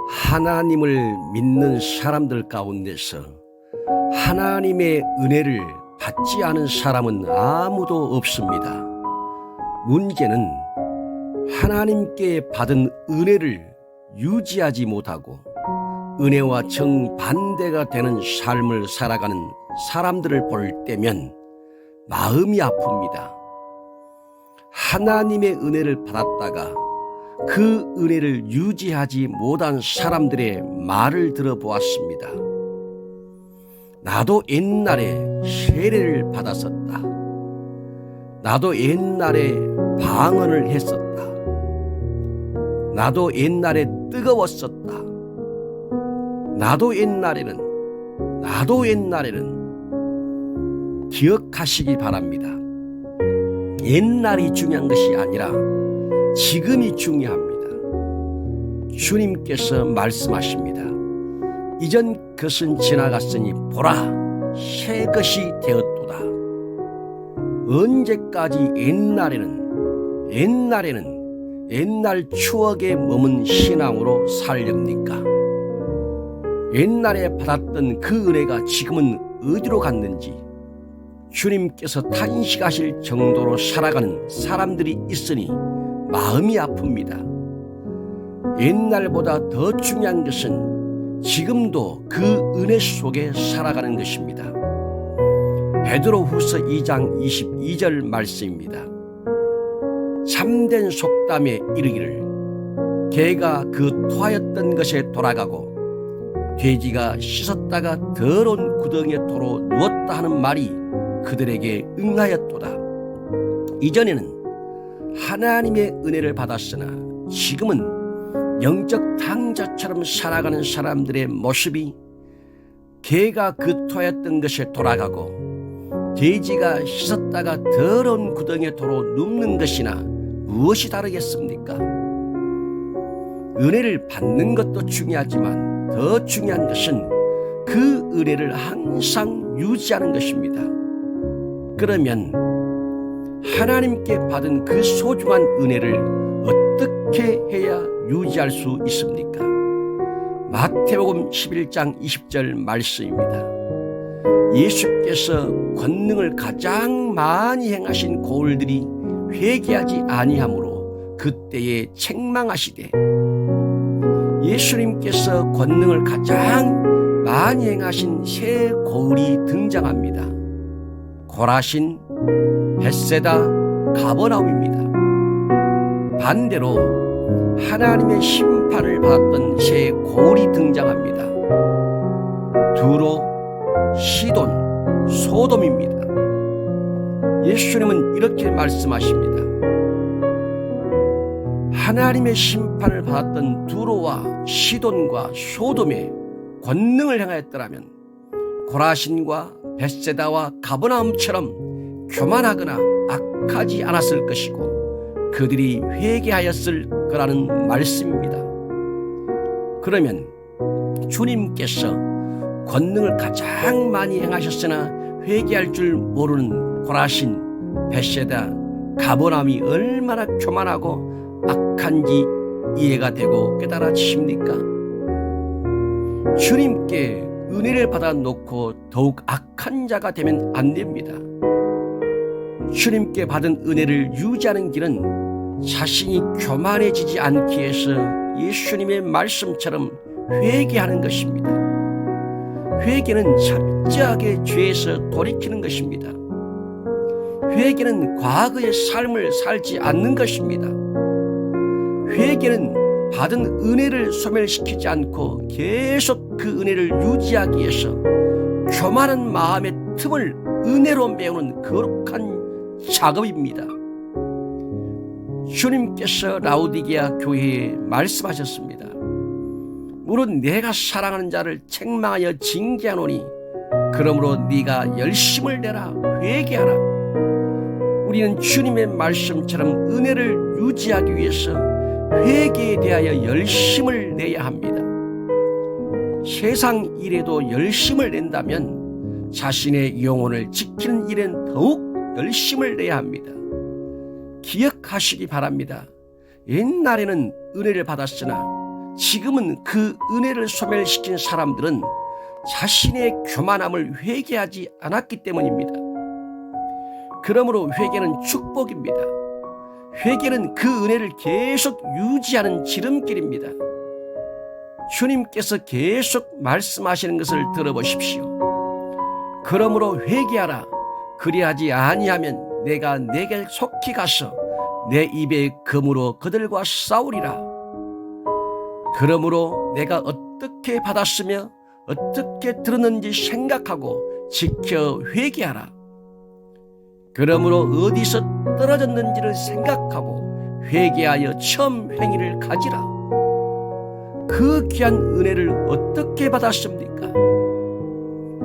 하나님을 믿는 사람들 가운데서 하나님의 은혜를 받지 않은 사람은 아무도 없습니다. 문제는 하나님께 받은 은혜를 유지하지 못하고 은혜와 정반대가 되는 삶을 살아가는 사람들을 볼 때면 마음이 아픕니다. 하나님의 은혜를 받았다가 그 은혜를 유지하지 못한 사람들의 말을 들어보았습니다. 나도 옛날에 세례를 받았었다. 나도 옛날에 방언을 했었다. 나도 옛날에 뜨거웠었다. 나도 옛날에는 기억하시기 바랍니다. 옛날이 중요한 것이 아니라 지금이 중요합니다. 주님께서 말씀하십니다. 이전 것은 지나갔으니 보라 새 것이 되었도다. 언제까지 옛날 추억에 머문 신앙으로 살렵니까? 옛날에 받았던 그 은혜가 지금은 어디로 갔는지 주님께서 탄식하실 정도로 살아가는 사람들이 있으니 마음이 아픕니다. 옛날보다 더 중요한 것은 지금도 그 은혜 속에 살아가는 것입니다. 베드로후서 2장 22절 말씀입니다. 참된 속담에 이르기를 개가 그 토하였던 것에 돌아가고 돼지가 씻었다가 더러운 구덩이에 도로 누웠다 하는 말이 그들에게 응하였도다. 이전에는 하나님의 은혜를 받았으나 지금은 영적 탕자처럼 살아가는 사람들의 모습이 개가 그 토하였던 것에 돌아가고 돼지가 씻었다가 더러운 구덩이에 도로 눕는 것이나 무엇이 다르겠습니까? 은혜를 받는 것도 중요하지만 더 중요한 것은 그 은혜를 항상 유지하는 것입니다. 그러면 하나님께 받은 그 소중한 은혜를 어떻게 해야 유지할 수 있습니까? 마태복음 11장 20절 말씀입니다. 예수께서 권능을 가장 많이 행하신 고을들이 회개하지 아니하므로 그때에 책망하시되, 예수님께서 권능을 가장 많이 행하신 세 고을이 등장합니다. 고라신, 벳세다, 가버나움입니다. 반대로 하나님의 심판을 받았던 세 고을이 등장합니다. 두로, 시돈, 소돔입니다. 예수님은 이렇게 말씀하십니다. 하나님의 심판을 받았던 두로와 시돈과 소돔에 권능을 행하였더라면 고라신과 벳세다와 가버나움처럼 교만하거나 악하지 않았을 것이고 그들이 회개하였을 거라는 말씀입니다. 그러면 주님께서 권능을 가장 많이 행하셨으나 회개할 줄 모르는 고라신, 벳세다, 가버나움이 얼마나 교만하고 악한지 이해가 되고 깨달아지십니까? 주님께 은혜를 받아놓고 더욱 악한 자가 되면 안 됩니다. 주님께 받은 은혜를 유지하는 길은 자신이 교만해지지 않기 위해서 예수님의 말씀처럼 회개하는 것입니다. 회개는 철저하게 죄에서 돌이키는 것입니다. 회개는 과거의 삶을 살지 않는 것입니다. 회개는 받은 은혜를 소멸시키지 않고 계속 그 은혜를 유지하기 위해서 교만한 마음의 틈을 은혜로 메우는 거룩한 작업입니다. 주님께서 라오디게아 교회에 말씀하셨습니다. 무릇 내가 사랑하는 자를 책망하여 징계하노니 그러므로 네가 열심을 내라, 회개하라. 우리는 주님의 말씀처럼 은혜를 유지하기 위해서 회개에 대하여 열심을 내야 합니다. 세상 일에도 열심을 낸다면 자신의 영혼을 지키는 일엔 더욱 열심을 내야 합니다. 기억하시기 바랍니다. 옛날에는 은혜를 받았으나 지금은 그 은혜를 소멸시킨 사람들은 자신의 교만함을 회개하지 않았기 때문입니다. 그러므로 회개는 축복입니다. 회개는 그 은혜를 계속 유지하는 지름길입니다. 주님께서 계속 말씀하시는 것을 들어보십시오. 그러므로 회개하라. 그리하지 아니하면 내가 내게 속히 가서 내 입에 금으로 그들과 싸우리라. 그러므로 내가 어떻게 받았으며 어떻게 들었는지 생각하고 지켜 회개하라. 그러므로 어디서 떨어졌는지를 생각하고 회개하여 처음 행위를 가지라. 그 귀한 은혜를 어떻게 받았습니까?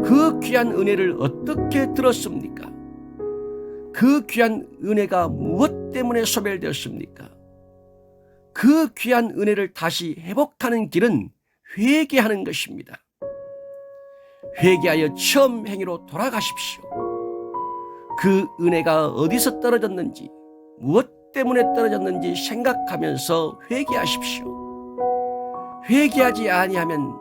그 귀한 은혜를 어떻게 들었습니까? 그 귀한 은혜가 무엇 때문에 소멸되었습니까? 그 귀한 은혜를 다시 회복하는 길은 회개하는 것입니다. 회개하여 처음 행위로 돌아가십시오. 그 은혜가 어디서 떨어졌는지, 무엇 때문에 떨어졌는지 생각하면서 회개하십시오. 회개하지 아니하면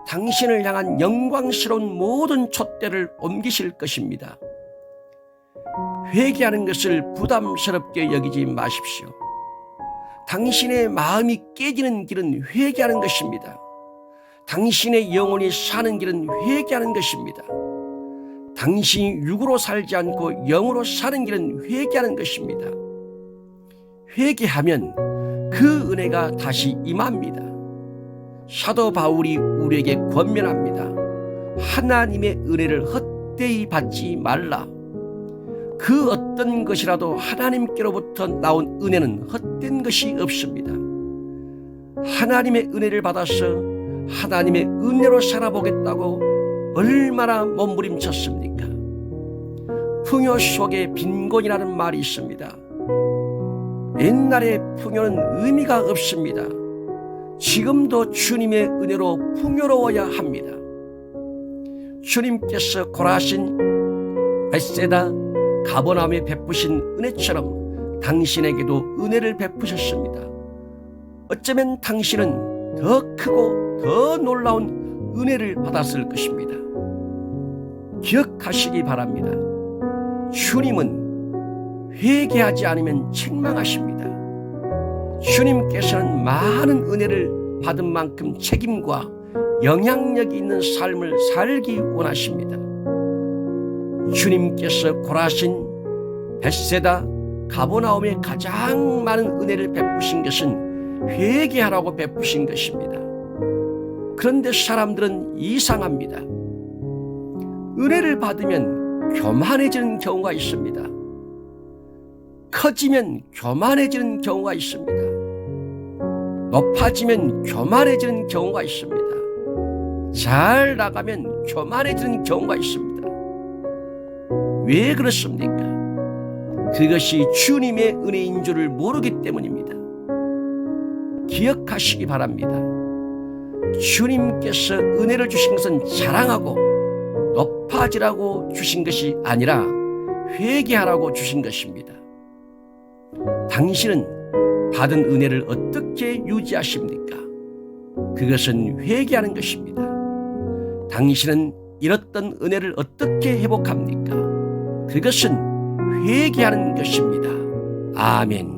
당신을 향한 영광스러운 모든 촛대를 옮기실 것입니다. 회개하는 것을 부담스럽게 여기지 마십시오. 당신의 마음이 깨지는 길은 회개하는 것입니다. 당신의 영혼이 사는 길은 회개하는 것입니다. 당신이 육으로 살지 않고 영으로 사는 길은 회개하는 것입니다. 회개하면 그 은혜가 다시 임합니다. 사도 바울이 우리에게 권면합니다. 하나님의 은혜를 헛되이 받지 말라. 그 어떤 것이라도 하나님께로부터 나온 은혜는 헛된 것이 없습니다. 하나님의 은혜를 받아서 하나님의 은혜로 살아보겠다고 얼마나 몸부림쳤습니까? 풍요 속에 빈곤이라는 말이 있습니다. 옛날에 풍요는 의미가 없습니다. 지금도 주님의 은혜로 풍요로워야 합니다. 주님께서 고라신, 벳세다, 가버나움에 베푸신 은혜처럼 당신에게도 은혜를 베푸셨습니다. 어쩌면 당신은 더 크고 더 놀라운 은혜를 받았을 것입니다. 기억하시기 바랍니다. 주님은 회개하지 않으면 책망하십니다. 주님께서는 많은 은혜를 받은 만큼 책임과 영향력이 있는 삶을 살기 원하십니다. 주님께서 고라신, 벳세다, 가버나움에 가장 많은 은혜를 베푸신 것은 회개하라고 베푸신 것입니다. 그런데 사람들은 이상합니다. 은혜를 받으면 교만해지는 경우가 있습니다. 커지면 교만해지는 경우가 있습니다. 높아지면 교만해지는 경우가 있습니다. 잘 나가면 교만해지는 경우가 있습니다. 왜 그렇습니까? 그것이 주님의 은혜인 줄을 모르기 때문입니다. 기억하시기 바랍니다. 주님께서 은혜를 주신 것은 자랑하고 높아지라고 주신 것이 아니라 회개하라고 주신 것입니다. 당신은 받은 은혜를 어떻게 유지하십니까? 그것은 회개하는 것입니다. 당신은 잃었던 은혜를 어떻게 회복합니까? 그것은 회개하는 것입니다. 아멘.